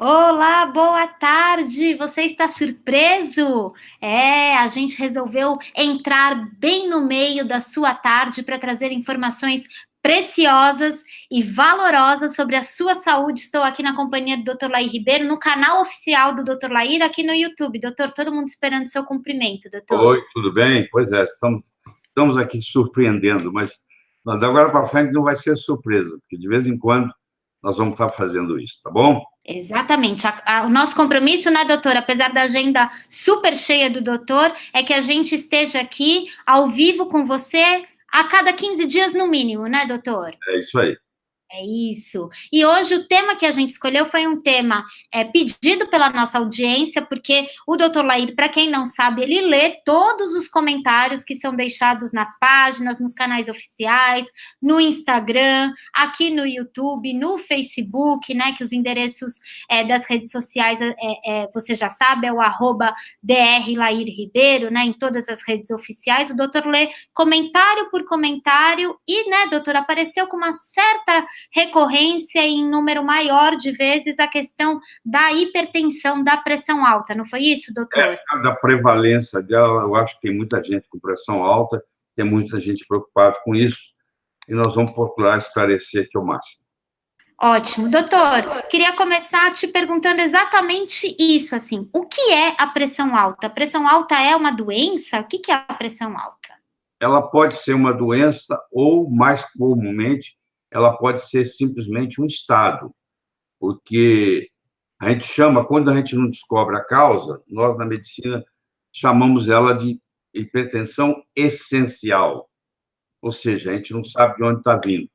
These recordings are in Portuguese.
Olá, boa tarde! Você está surpreso? A gente resolveu entrar bem no meio da sua tarde para trazer informações preciosas e valorosas sobre a sua saúde. Estou aqui na companhia do Dr. Lair Ribeiro, no canal oficial do Dr. Lair, aqui no YouTube. Doutor, todo mundo esperando seu cumprimento, doutor. Oi, tudo bem? Pois é, estamos aqui surpreendendo, mas agora para frente não vai ser surpresa, porque de vez em quando nós vamos estar fazendo isso, tá bom? Exatamente. O nosso compromisso, né, doutor, apesar da agenda super cheia do doutor, é que a gente esteja aqui ao vivo com você a cada 15 dias no mínimo, né, doutor? É isso aí. É isso. E hoje o tema que a gente escolheu foi um tema pedido pela nossa audiência, porque o Dr. Lair, para quem não sabe, ele lê todos os comentários que são deixados nas páginas, nos canais oficiais, no Instagram, aqui no YouTube, no Facebook, né? Que os endereços das redes sociais, você já sabe, é o @Dr. Lair Ribeiro, né? Em todas as redes oficiais. O doutor lê comentário por comentário e, né, doutor, apareceu com uma certa recorrência em número maior de vezes a questão da hipertensão, da pressão alta, não foi isso, doutor? Da prevalência dela, eu acho que tem muita gente com pressão alta, tem muita gente preocupada com isso, e nós vamos procurar esclarecer aqui o máximo. Ótimo. Doutor, queria começar te perguntando exatamente isso, assim, o que é a pressão alta? A pressão alta é uma doença? O que é a pressão alta? Ela pode ser uma doença ou, mais comumente, ela pode ser simplesmente um estado, porque a gente chama, quando a gente não descobre a causa, nós na medicina chamamos ela de hipertensão essencial, ou seja, a gente não sabe de onde está vindo.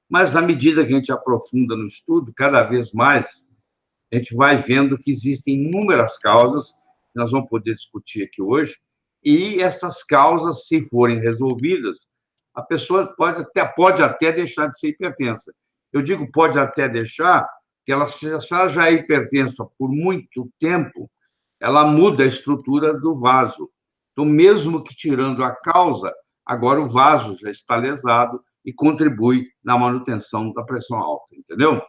Mas, à medida que a gente aprofunda no estudo, cada vez mais, a gente vai vendo que existem inúmeras causas, que nós vamos poder discutir aqui hoje, e essas causas, se forem resolvidas, a pessoa pode até deixar de ser hipertensa. Eu digo pode até deixar, que ela, se ela já é hipertensa por muito tempo, ela muda a estrutura do vaso. Então, mesmo que tirando a causa, agora o vaso já está lesado e contribui na manutenção da pressão alta, entendeu?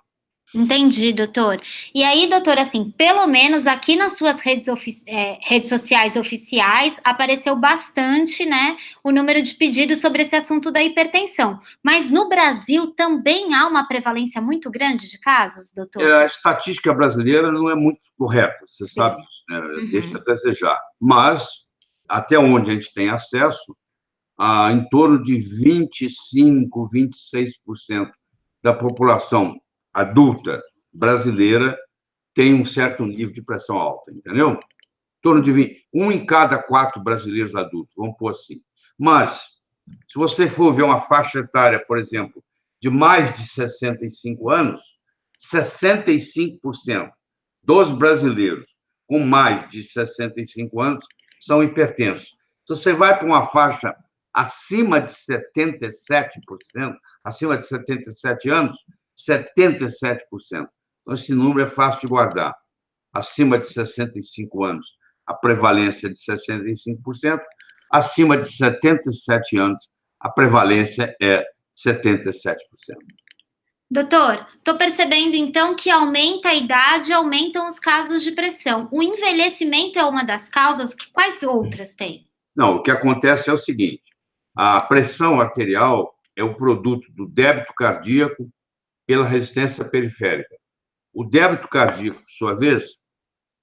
Entendi, doutor. E aí, doutor, assim, pelo menos aqui nas suas redes sociais oficiais apareceu bastante, né, o número de pedidos sobre esse assunto da hipertensão. Mas no Brasil também há uma prevalência muito grande de casos, doutor? A estatística brasileira não é muito correta, você sabe Sim. disso, né? Deixa Uhum. a desejar. Mas, até onde a gente tem acesso, em torno de 25, 26% da população adulta brasileira tem um certo nível de pressão alta, entendeu? Em torno de 20, um em cada 4 brasileiros adultos, vamos pôr assim. Mas, se você for ver uma faixa etária, por exemplo, de mais de 65 anos, 65% dos brasileiros com mais de 65 anos são hipertensos. Se você vai para uma faixa acima de 77%, acima de 77 anos, 77%. Então, esse número é fácil de guardar. Acima de 65 anos, a prevalência é de 65%. Acima de 77 anos, a prevalência é 77%. Doutor, estou percebendo então que aumenta a idade, aumentam os casos de pressão. O envelhecimento é uma das causas, quais outras tem? Não, o que acontece é o seguinte: a pressão arterial é o produto do débito cardíaco pela resistência periférica. O débito cardíaco, por sua vez,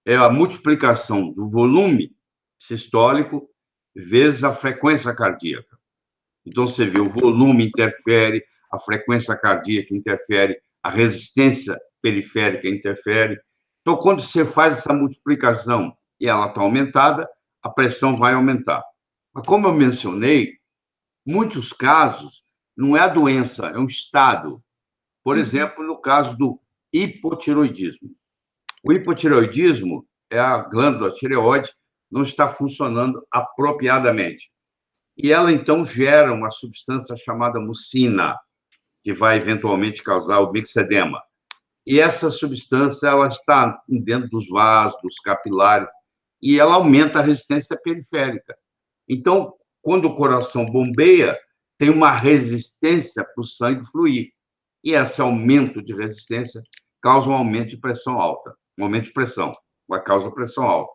é a multiplicação do volume sistólico vezes a frequência cardíaca. Então, você vê, o volume interfere, a frequência cardíaca interfere, a resistência periférica interfere. Então, quando você faz essa multiplicação e ela está aumentada, a pressão vai aumentar. Mas, como eu mencionei, muitos casos não é a doença, é um estado. Por exemplo, no caso do hipotiroidismo. O hipotireoidismo é a glândula tireoide não está funcionando apropriadamente. E ela, então, gera uma substância chamada mucina, que vai eventualmente causar o mixedema. E essa substância ela está dentro dos vasos, dos capilares, e ela aumenta a resistência periférica. Então, quando o coração bombeia, tem uma resistência para o sangue fluir. E esse aumento de resistência causa um aumento de pressão alta. um aumento de pressão, vai causar pressão alta.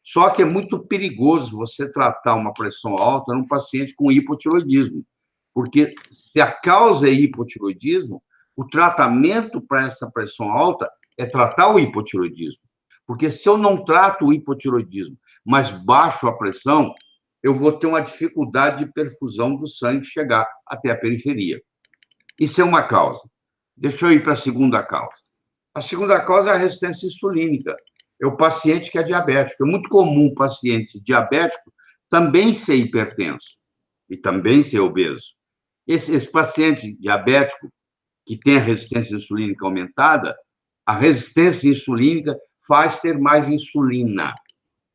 Só que é muito perigoso você tratar uma pressão alta num paciente com hipotiroidismo, porque se a causa é hipotiroidismo, o tratamento para essa pressão alta é tratar o hipotiroidismo. Porque se eu não trato o hipotiroidismo, mas baixo a pressão, eu vou ter uma dificuldade de perfusão do sangue chegar até a periferia. Isso é uma causa. Deixa eu ir para a segunda causa. A segunda causa é a resistência insulínica. É o paciente que é diabético. É muito comum o paciente diabético também ser hipertenso e também ser obeso. Esse paciente diabético que tem a resistência insulínica aumentada, a resistência insulínica faz ter mais insulina.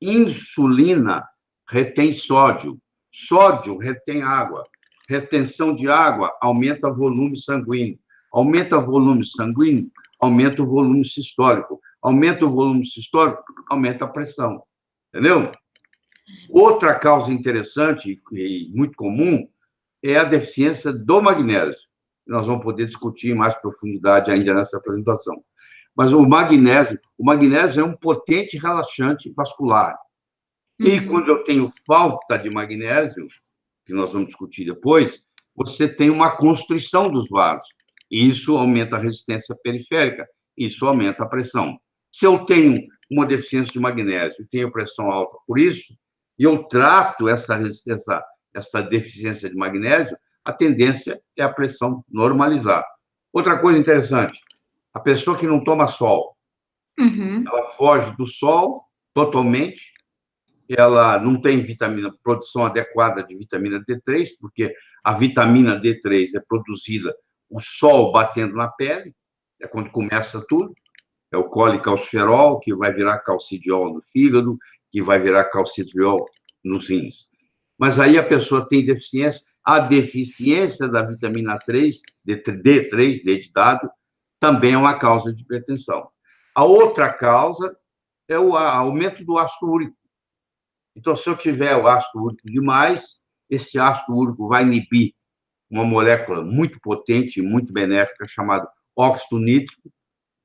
Insulina retém sódio. Sódio retém água. Retenção de água aumenta o volume sanguíneo. Aumenta o volume sanguíneo, aumenta o volume sistólico. Aumenta o volume sistólico, aumenta a pressão. Entendeu? Outra causa interessante e muito comum é a deficiência do magnésio. Nós vamos poder discutir em mais profundidade ainda nessa apresentação. Mas o magnésio é um potente relaxante vascular. E quando eu tenho falta de magnésio, que nós vamos discutir depois, você tem uma constrição dos vasos. E isso aumenta a resistência periférica, isso aumenta a pressão. Se eu tenho uma deficiência de magnésio, tenho pressão alta por isso, e eu trato essa deficiência de magnésio, a tendência é a pressão normalizar. Outra coisa interessante, a pessoa que não toma sol, ela foge do sol totalmente, ela não tem produção adequada de vitamina D3, porque a vitamina D3 é produzida o sol batendo na pele, é quando começa tudo, é o colecalciferol, que vai virar calcidiol no fígado, que vai virar calcitriol nos rins. Mas aí a pessoa tem deficiência, a deficiência da vitamina 3, D3, D de dado, também é uma causa de hipertensão. A outra causa é o aumento do ácido úrico. Então, se eu tiver o ácido úrico demais, esse ácido úrico vai inibir uma molécula muito potente e muito benéfica chamada óxido nítrico,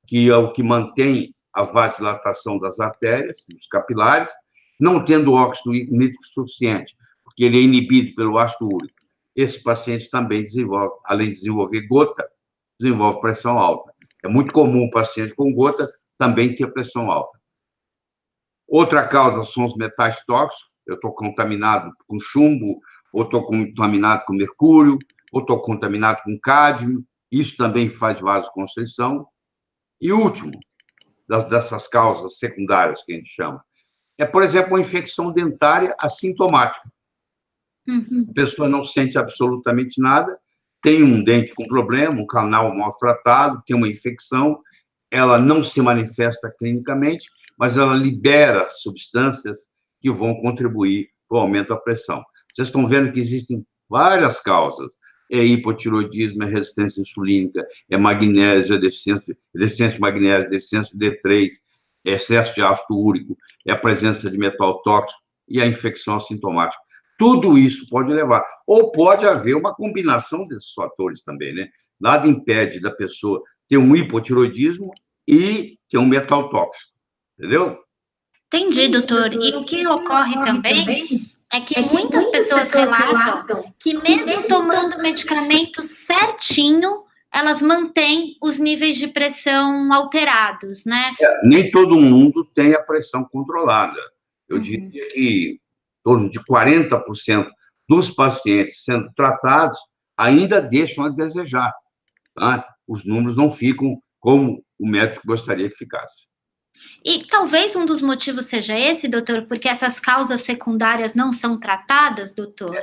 que é o que mantém a vasodilatação das artérias, dos capilares, não tendo óxido nítrico suficiente, porque ele é inibido pelo ácido úrico. Esse paciente também desenvolve, além de desenvolver gota, desenvolve pressão alta. É muito comum o paciente com gota também ter pressão alta. Outra causa são os metais tóxicos. Eu estou contaminado com chumbo, ou estou contaminado com mercúrio, ou estou contaminado com cádmio. Isso também faz vasoconstrição. E último, dessas causas secundárias que a gente chama, é, por exemplo, uma infecção dentária assintomática. A pessoa não sente absolutamente nada, tem um dente com problema, um canal maltratado, tem uma infecção, ela não se manifesta clinicamente, mas ela libera substâncias que vão contribuir para o aumento da pressão. Vocês estão vendo que existem várias causas. É hipotiroidismo, é resistência insulínica, é magnésio, é deficiência de magnésio, deficiência de D3, é excesso de ácido úrico, é a presença de metal tóxico e a infecção assintomática. Tudo isso pode levar. Ou pode haver uma combinação desses fatores também, né? Nada impede da pessoa ter um hipotiroidismo e ter um metal tóxico. Entendeu? Entendi, doutor. E o que ocorre também é que muitas pessoas relatam que mesmo tomando medicamento certinho, elas mantêm os níveis de pressão alterados, né? Nem todo mundo tem a pressão controlada. Eu diria que em torno de 40% dos pacientes sendo tratados ainda deixam a desejar. Tá? Os números não ficam como o médico gostaria que ficasse. E talvez um dos motivos seja esse, doutor, porque essas causas secundárias não são tratadas, doutor?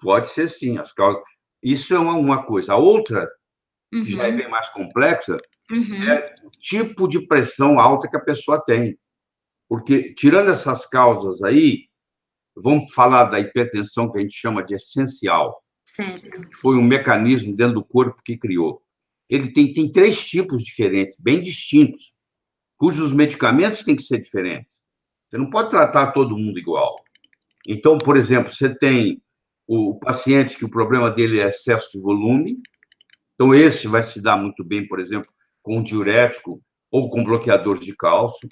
Pode ser sim, as causas. Isso é uma coisa. A outra, que já é bem mais complexa, é o tipo de pressão alta que a pessoa tem. Porque, tirando essas causas aí, vamos falar da hipertensão que a gente chama de essencial. Certo. Foi um mecanismo dentro do corpo que criou. Ele tem 3 tipos diferentes, bem distintos, cujos medicamentos têm que ser diferentes. Você não pode tratar todo mundo igual. Então, por exemplo, você tem o paciente que o problema dele é excesso de volume, então esse vai se dar muito bem, por exemplo, com um diurético ou com bloqueadores de cálcio.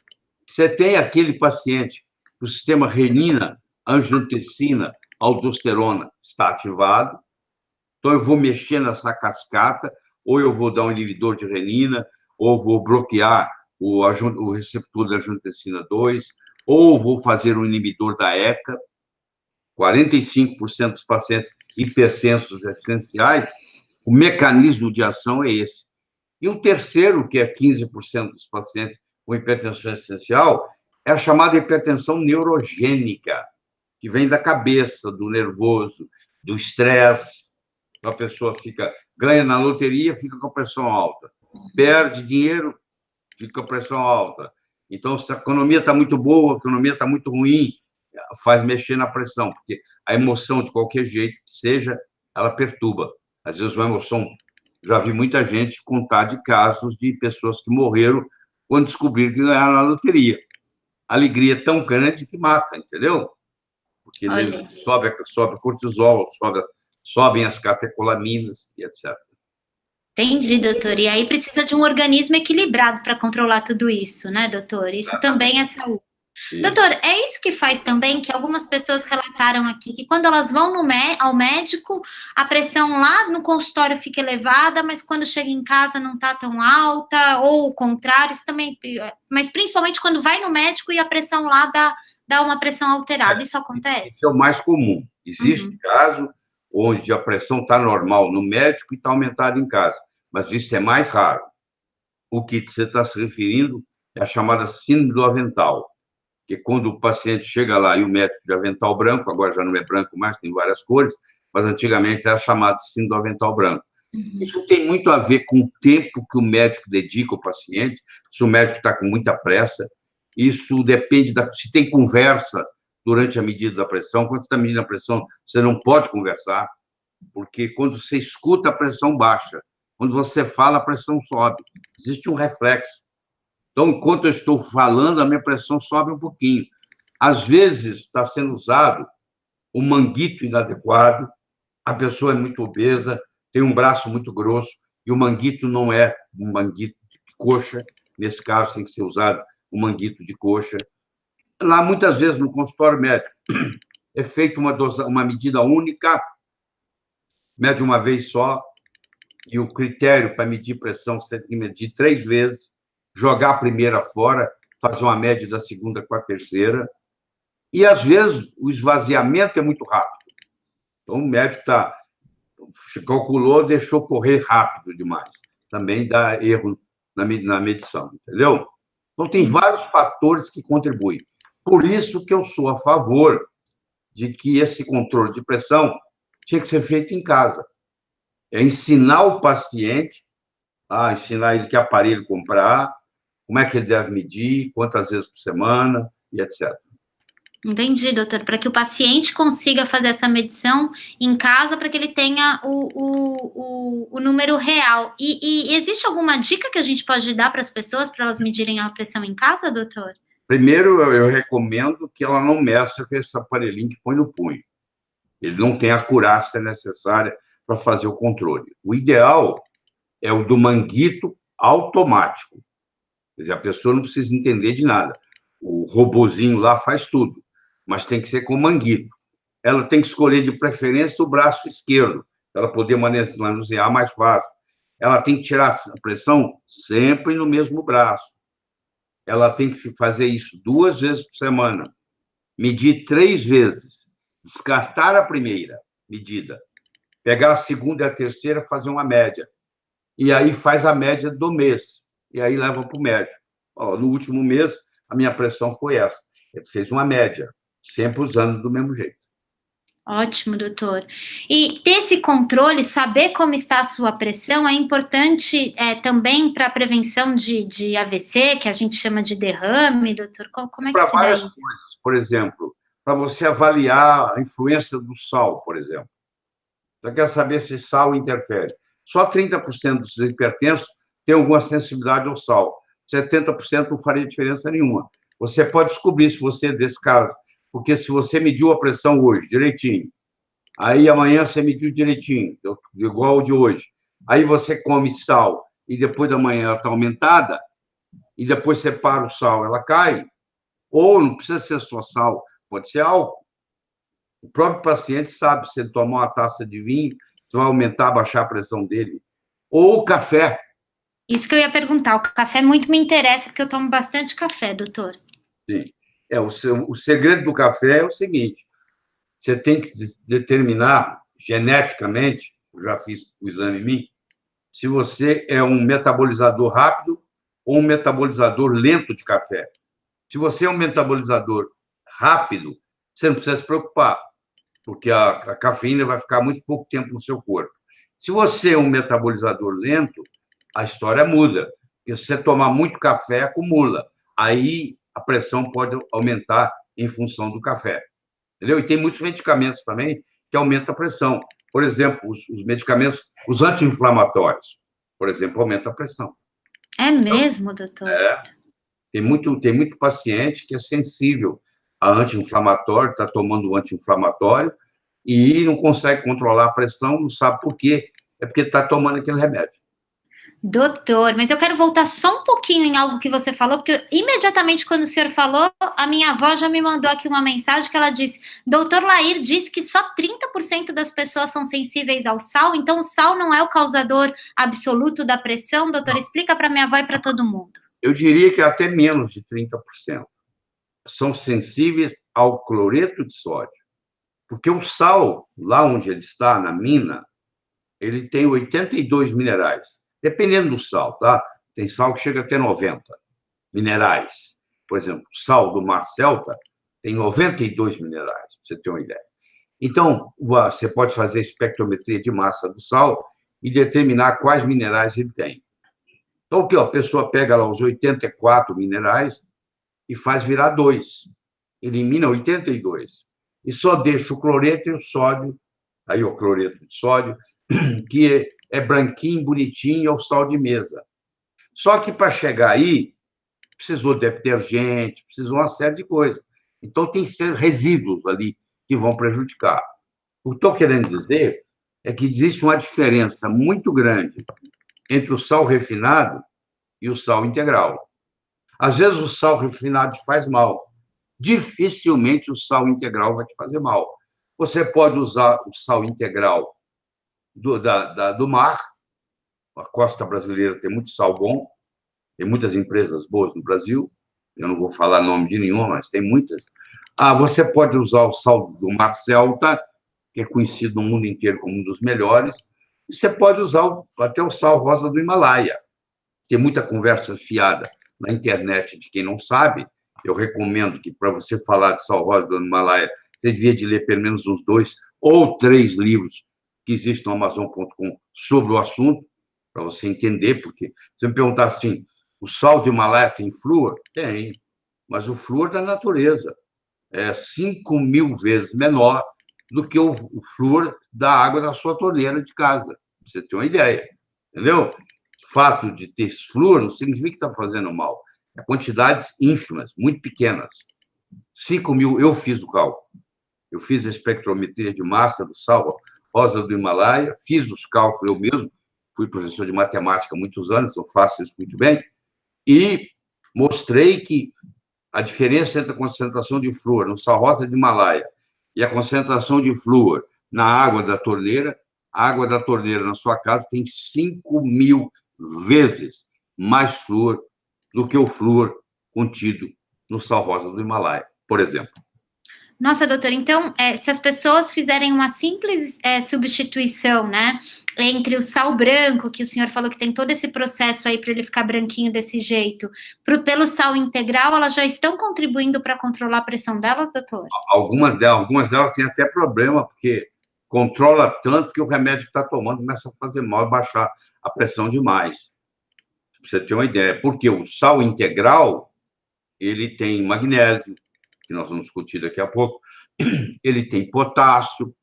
Você tem aquele paciente que o sistema renina, angiotensina, aldosterona está ativado, então eu vou mexer nessa cascata, ou eu vou dar um inibidor de renina, ou vou bloquear o receptor da angiotensina 2, ou vou fazer um inibidor da ECA. 45% dos pacientes hipertensos essenciais, o mecanismo de ação é esse. E o terceiro, que é 15% dos pacientes com hipertensão essencial, é a chamada hipertensão neurogênica, que vem da cabeça, do nervoso, do estresse. A pessoa ganha na loteria, fica com a pressão alta. Perde dinheiro, fica com a pressão alta. Então, se a economia está muito boa, a economia está muito ruim, faz mexer na pressão, porque a emoção, de qualquer jeito que seja, ela perturba. Às vezes, uma emoção... Já vi muita gente contar de casos de pessoas que morreram quando descobriram que ganharam na loteria. A alegria é tão grande que mata, entendeu? Porque sobe cortisol, sobem as catecolaminas e etc. Entendi, doutor. E aí precisa de um organismo equilibrado para controlar tudo isso, né, doutor? Isso também é saúde. Sim. Doutor, é isso que faz também que algumas pessoas relataram aqui, que quando elas vão ao médico, a pressão lá no consultório fica elevada, mas quando chega em casa não está tão alta, ou o contrário, isso também, mas principalmente quando vai no médico e a pressão lá dá uma pressão alterada, isso acontece? Isso é o mais comum. Existe caso onde a pressão está normal no médico e está aumentada em casa, mas isso é mais raro. O que você está se referindo é a chamada síndrome do avental, que quando o paciente chega lá e o médico de avental branco, agora já não é branco mais, tem várias cores, mas antigamente era chamado síndrome do avental branco. Isso tem muito a ver com o tempo que o médico dedica ao paciente, se o médico está com muita pressa, isso depende se tem conversa durante a medida da pressão. Quando você está medindo a pressão, você não pode conversar, porque quando você escuta, a pressão baixa. Quando você fala, a pressão sobe. Existe um reflexo. Então, enquanto eu estou falando, a minha pressão sobe um pouquinho. Às vezes, está sendo usado um manguito inadequado, a pessoa é muito obesa, tem um braço muito grosso, e o manguito não é um manguito de coxa, nesse caso tem que ser usado um manguito de coxa. Lá, muitas vezes, no consultório médico, é feita uma medida única, mede uma vez só, e o critério para medir pressão, você tem que medir 3 vezes, jogar a primeira fora, fazer uma média da segunda com a terceira, e, às vezes, o esvaziamento é muito rápido. Então, o médico calculou, deixou correr rápido demais. Também dá erro na medição, entendeu? Então, tem vários fatores que contribuem. Por isso que eu sou a favor de que esse controle de pressão tinha que ser feito em casa. É ensinar o paciente, ensinar ele que aparelho comprar, como é que ele deve medir, quantas vezes por semana, e etc. Entendi, doutor, para que o paciente consiga fazer essa medição em casa, para que ele tenha o número real. E existe alguma dica que a gente pode dar para as pessoas, para elas medirem a pressão em casa, doutor? Primeiro, eu recomendo que ela não meça com esse aparelhinho que põe no punho. Ele não tem a acurácia necessária para fazer o controle. O ideal é o do manguito automático. Quer dizer, a pessoa não precisa entender de nada. O robozinho lá faz tudo, mas tem que ser com manguito. Ela tem que escolher, de preferência, o braço esquerdo, para ela poder manusear mais fácil. Ela tem que tirar a pressão sempre no mesmo braço. Ela tem que fazer isso 2 vezes por semana. Medir 3 vezes. Descartar a primeira medida. Pegar a segunda e a terceira, fazer uma média. E aí faz a média do mês. E aí leva para o médico. No último mês, a minha pressão foi essa. Ele fez uma média, sempre usando do mesmo jeito. Ótimo, doutor. E ter esse controle, saber como está a sua pressão, é importante também para a prevenção de AVC, que a gente chama de derrame, doutor? Como é que se dá isso? Para várias coisas. Por exemplo, para você avaliar a influência do sal, por exemplo. Você quer saber se sal interfere. Só 30% dos hipertensos tem alguma sensibilidade ao sal. 70% não faria diferença nenhuma. Você pode descobrir se você é desse caso. Porque se você mediu a pressão hoje, direitinho, aí amanhã você mediu direitinho, igual o de hoje, aí você come sal e depois da manhã ela está aumentada, e depois você para o sal, ela cai. Ou não precisa ser só sal, pode ser álcool. O próprio paciente sabe, se ele tomar uma taça de vinho, isso vai aumentar, baixar a pressão dele. Ou café. Isso que eu ia perguntar. O café muito me interessa, porque eu tomo bastante café, doutor. Sim. O segredo do café é o seguinte: você tem que determinar geneticamente, eu já fiz o exame em mim, se você é um metabolizador rápido ou um metabolizador lento de café. Se você é um metabolizador rápido, você não precisa se preocupar, porque a cafeína vai ficar muito pouco tempo no seu corpo. Se você é um metabolizador lento, a história muda. Porque se você tomar muito café, acumula. Aí a pressão pode aumentar em função do café. Entendeu? E tem muitos medicamentos também que aumentam a pressão. Por exemplo, os medicamentos, os anti-inflamatórios, por exemplo, aumentam a pressão. É mesmo, doutor? Tem muito paciente que é sensível a anti-inflamatório, está tomando um anti-inflamatório e não consegue controlar a pressão, não sabe por quê. É porque está tomando aquele remédio. Doutor, mas eu quero voltar só um pouquinho em algo que você falou, porque imediatamente quando o senhor falou, a minha avó já me mandou aqui uma mensagem que ela disse: Doutor Lair disse que só 30% das pessoas são sensíveis ao sal, então o sal não é o causador absoluto da pressão. Doutor, explica para minha avó e para todo mundo. Eu diria que até menos de 30% são sensíveis ao cloreto de sódio. Porque o sal, lá onde ele está, na mina, ele tem 82 minerais. Dependendo do sal, tá? Tem sal que chega até 90 minerais. Por exemplo, o sal do Mar Celta tem 92 minerais, para você ter uma ideia. Então, você pode fazer espectrometria de massa do sal e determinar quais minerais ele tem. Então, o que? A pessoa pega lá os 84 minerais e faz virar 2. Elimina 82. E só deixa o cloreto e o sódio, aí o cloreto de sódio, que é branquinho, bonitinho, é o sal de mesa. Só que para chegar aí, precisou de detergente, precisou uma série de coisas. Então, tem resíduos ali que vão prejudicar. O que estou querendo dizer é que existe uma diferença muito grande entre o sal refinado e o sal integral. Às vezes, o sal refinado te faz mal. Dificilmente o sal integral vai te fazer mal. Você pode usar o sal integral do mar. A costa brasileira tem muito sal bom, tem muitas empresas boas no Brasil. Eu não vou falar nome de nenhuma, mas tem muitas. Você pode usar o sal do Mar Celta, que é conhecido no mundo inteiro como um dos melhores. E você pode usar até o sal rosa do Himalaia. Tem muita conversa fiada na internet de quem não sabe. Eu recomendo que, para você falar de sal rosa do Himalaia, você devia de ler pelo menos uns 2 ou 3 livros que existem no Amazon.com sobre o assunto, para você entender, porque se me perguntar assim, o sal do Himalaia tem flúor? Tem, mas o flúor da natureza é 5.000 vezes menor do que o flúor da água da sua torneira de casa, pra você ter uma ideia, entendeu? O fato de ter flúor não significa que está fazendo mal. É quantidades ínfimas, muito pequenas. 5.000, eu fiz o cálculo. Eu fiz a espectrometria de massa do sal rosa do Himalaia, fiz os cálculos eu mesmo, fui professor de matemática há muitos anos, então faço isso muito bem, e mostrei que a diferença entre a concentração de flúor no sal rosa do Himalaia e a concentração de flúor na água da torneira, a água da torneira na sua casa tem 5.000 vezes mais flúor do que o flúor contido no sal rosa do Himalaia, por exemplo. Nossa, doutora, então, se as pessoas fizerem uma simples substituição, né, entre o sal branco, que o senhor falou que tem todo esse processo aí para ele ficar branquinho desse jeito, pelo sal integral, elas já estão contribuindo para controlar a pressão delas, doutor? Algumas delas têm até problema, porque controla tanto que o remédio que está tomando começa a fazer mal e baixar a pressão demais. Pra você ter uma ideia, porque o sal integral, ele tem magnésio, que nós vamos discutir daqui a pouco, ele tem potássio.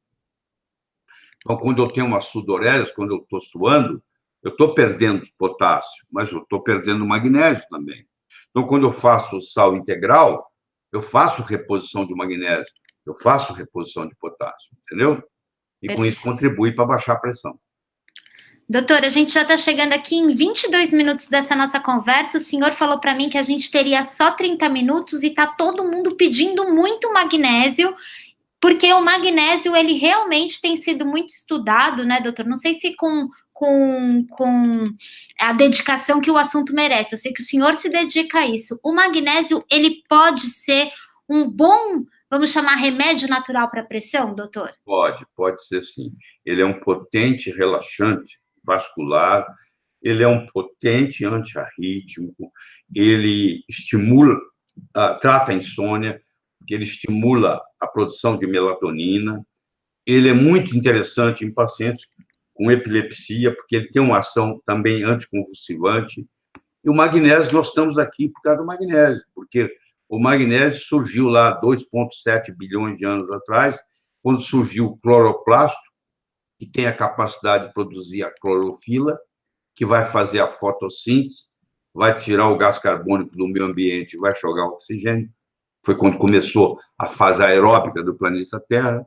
Então, quando eu tenho uma sudorese, quando eu estou suando, eu estou perdendo potássio, mas eu estou perdendo magnésio também. Então, quando eu faço o sal integral, eu faço reposição de magnésio, eu faço reposição de potássio, entendeu? E com isso contribui para baixar a pressão. Doutor, a gente já está chegando aqui em 22 minutos dessa nossa conversa. O senhor falou para mim que a gente teria só 30 minutos e está todo mundo pedindo muito magnésio, porque o magnésio, ele realmente tem sido muito estudado, né, doutor? Não sei se com a dedicação que o assunto merece. Eu sei que o senhor se dedica a isso. O magnésio, ele pode ser um bom, vamos chamar, remédio natural para a pressão, doutor? Pode ser sim. Ele é um potente relaxante vascular, ele é um potente antiarrítmico, ele estimula, trata a insônia, porque ele estimula a produção de melatonina. Ele é muito interessante em pacientes com epilepsia, porque ele tem uma ação também anticonvulsivante. E o magnésio, nós estamos aqui por causa do magnésio, porque o magnésio surgiu lá 2,7 bilhões de anos atrás, quando surgiu o cloroplasto, que tem a capacidade de produzir a clorofila, que vai fazer a fotossíntese, vai tirar o gás carbônico do meio ambiente e vai jogar o oxigênio. Foi quando começou a fase aeróbica do planeta Terra.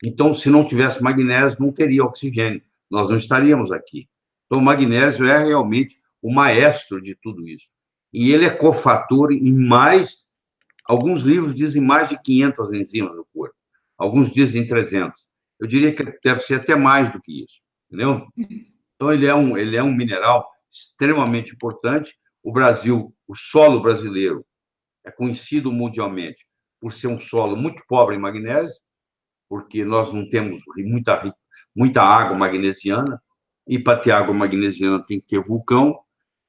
Então, se não tivesse magnésio, não teria oxigênio. Nós não estaríamos aqui. Então, o magnésio é realmente o maestro de tudo isso. E ele é cofator em alguns livros dizem mais de 500 enzimas no corpo. Alguns dizem 300. Eu diria que deve ser até mais do que isso, entendeu? Então, ele é um mineral extremamente importante. O solo brasileiro é conhecido mundialmente por ser um solo muito pobre em magnésio, porque nós não temos muita água magnesiana, e para ter água magnesiana tem que ter vulcão.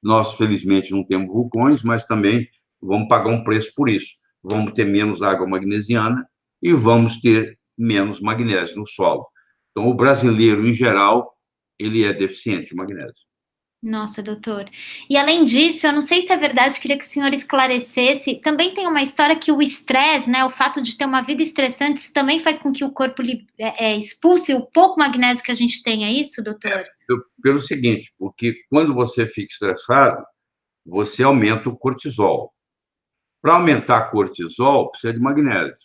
Nós, felizmente, não temos vulcões, mas também vamos pagar um preço por isso. Vamos ter menos água magnesiana e vamos ter menos magnésio no solo. Então, o brasileiro, em geral, ele é deficiente em magnésio. Nossa, doutor. E além disso, eu não sei se é verdade, queria que o senhor esclarecesse. Também tem uma história que o estresse, né, o fato de ter uma vida estressante, isso também faz com que o corpo expulse o pouco magnésio que a gente tem, é isso, doutor? Pelo seguinte, porque quando você fica estressado, você aumenta o cortisol. Para aumentar o cortisol, precisa de magnésio.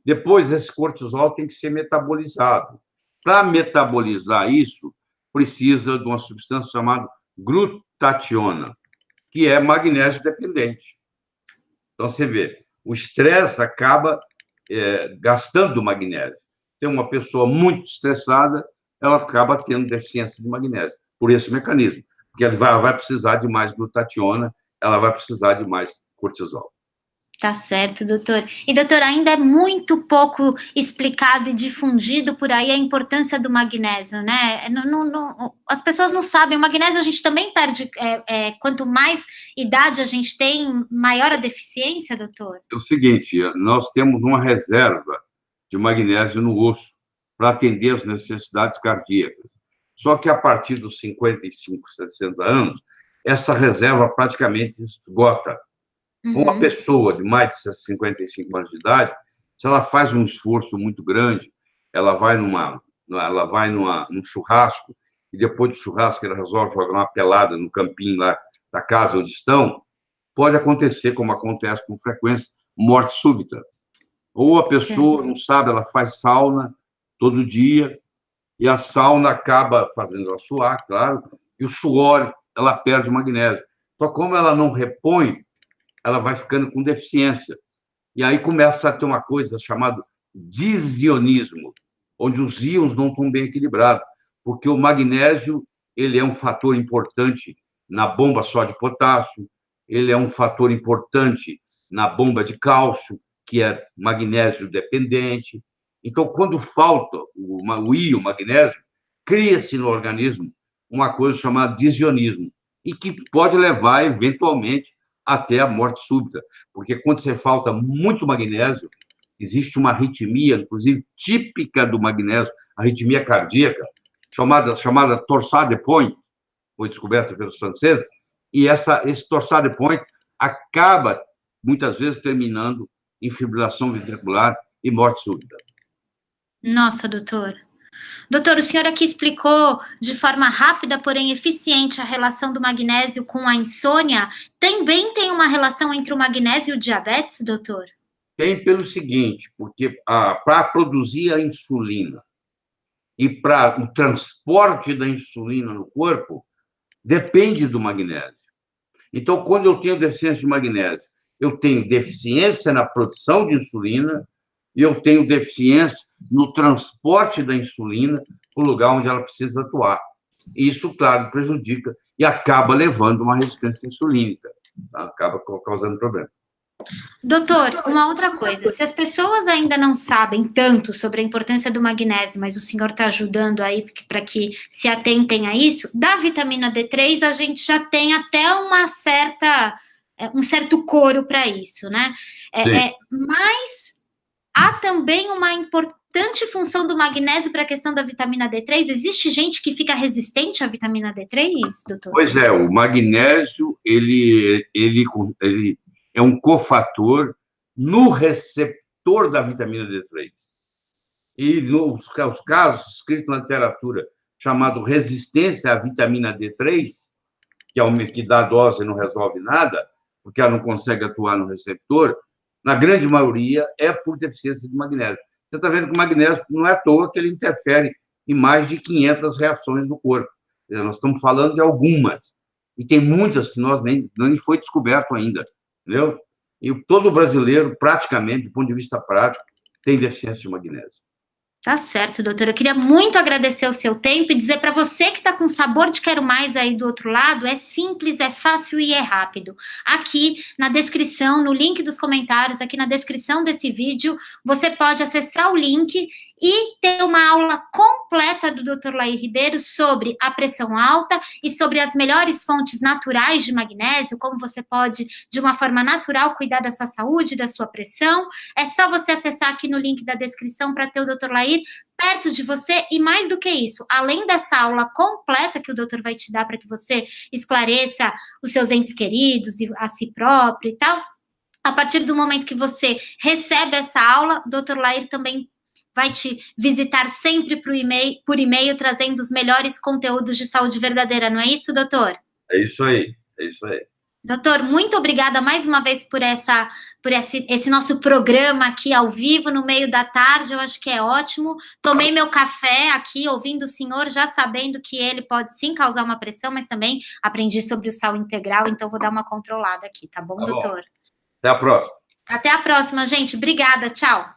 Depois, esse cortisol tem que ser metabolizado. Para metabolizar isso, precisa de uma substância chamada glutationa, que é magnésio dependente. Então, você vê, o estresse acaba gastando magnésio. Tem uma pessoa muito estressada, ela acaba tendo deficiência de magnésio, por esse mecanismo, porque ela vai precisar de mais glutationa, ela vai precisar de mais cortisol. Tá certo, doutor. E, doutor, ainda é muito pouco explicado e difundido por aí a importância do magnésio, né? As pessoas não sabem. O magnésio a gente também perde. Quanto mais idade a gente tem, maior a deficiência, doutor? É o seguinte, nós temos uma reserva de magnésio no osso para atender as necessidades cardíacas. Só que a partir dos 55, 60 anos, essa reserva praticamente esgota. Uma pessoa de mais de 55 anos de idade, se ela faz um esforço muito grande, ela vai num churrasco, e depois do churrasco ela resolve jogar uma pelada no campinho lá da casa onde estão, pode acontecer, como acontece com frequência, morte súbita. Ou a pessoa, não sabe, ela faz sauna todo dia, e a sauna acaba fazendo ela suar, claro, e o suor, ela perde o magnésio. Só como ela não repõe, ela vai ficando com deficiência. E aí começa a ter uma coisa chamada disionismo, onde os íons não estão bem equilibrados, porque o magnésio ele é um fator importante na bomba só de potássio, ele é um fator importante na bomba de cálcio, que é magnésio dependente. Então, quando falta o íon magnésio, cria-se no organismo uma coisa chamada disionismo, e que pode levar, eventualmente, até a morte súbita, porque quando você falta muito magnésio, existe uma arritmia, inclusive típica do magnésio, arritmia cardíaca, chamada torsade de point, foi descoberta pelos franceses, e esse torsade de point acaba, muitas vezes, terminando em fibrilação ventricular e morte súbita. Nossa, doutor. Doutor, o senhor aqui explicou de forma rápida, porém eficiente, a relação do magnésio com a insônia. Também tem uma relação entre o magnésio e o diabetes, doutor? Tem pelo seguinte, porque para produzir a insulina e para o transporte da insulina no corpo depende do magnésio. Então, quando eu tenho deficiência de magnésio, eu tenho deficiência na produção de insulina e eu tenho deficiência no transporte da insulina para o lugar onde ela precisa atuar. E isso, claro, prejudica e acaba levando uma resistência insulínica, tá? Acaba causando problema. Doutor, uma outra coisa, se as pessoas ainda não sabem tanto sobre a importância do magnésio, mas o senhor está ajudando aí para que se atentem a isso, da vitamina D3 a gente já tem até um certo coro para isso, né? Mas há também uma importante função do magnésio para a questão da vitamina D3. Existe gente que fica resistente à vitamina D3, doutor? Pois é, o magnésio, ele é um cofator no receptor da vitamina D3. E nos casos escritos na literatura, chamado resistência à vitamina D3, que dá dose e não resolve nada, porque ela não consegue atuar no receptor, na grande maioria é por deficiência de magnésio. Você está vendo que o magnésio não é à toa que ele interfere em mais de 500 reações do corpo. Nós estamos falando de algumas, e tem muitas que nem foi descoberto ainda, entendeu? E todo brasileiro, praticamente, do ponto de vista prático, tem deficiência de magnésio. Tá certo, doutor. Eu queria muito agradecer o seu tempo e dizer para você que está com sabor de quero mais aí do outro lado, é simples, é fácil e é rápido. Aqui na descrição, no link dos comentários, aqui na descrição desse vídeo, você pode acessar o link e ter uma aula completa do Dr. Lair Ribeiro sobre a pressão alta e sobre as melhores fontes naturais de magnésio, como você pode, de uma forma natural, cuidar da sua saúde, da sua pressão. É só você acessar aqui no link da descrição para ter o Dr. Lair perto de você e mais do que isso, além dessa aula completa que o doutor vai te dar para que você esclareça os seus entes queridos e a si próprio e tal, a partir do momento que você recebe essa aula, o Dr. Lair também vai te visitar sempre por e-mail, trazendo os melhores conteúdos de saúde verdadeira, não é isso, doutor? É isso aí, é isso aí. Doutor, muito obrigada mais uma vez por esse nosso programa aqui ao vivo, no meio da tarde, eu acho que é ótimo. Tomei meu café aqui, ouvindo o senhor, já sabendo que ele pode sim causar uma pressão, mas também aprendi sobre o sal integral, então vou dar uma controlada aqui, tá bom, doutor? Até a próxima. Até a próxima, gente. Obrigada, tchau.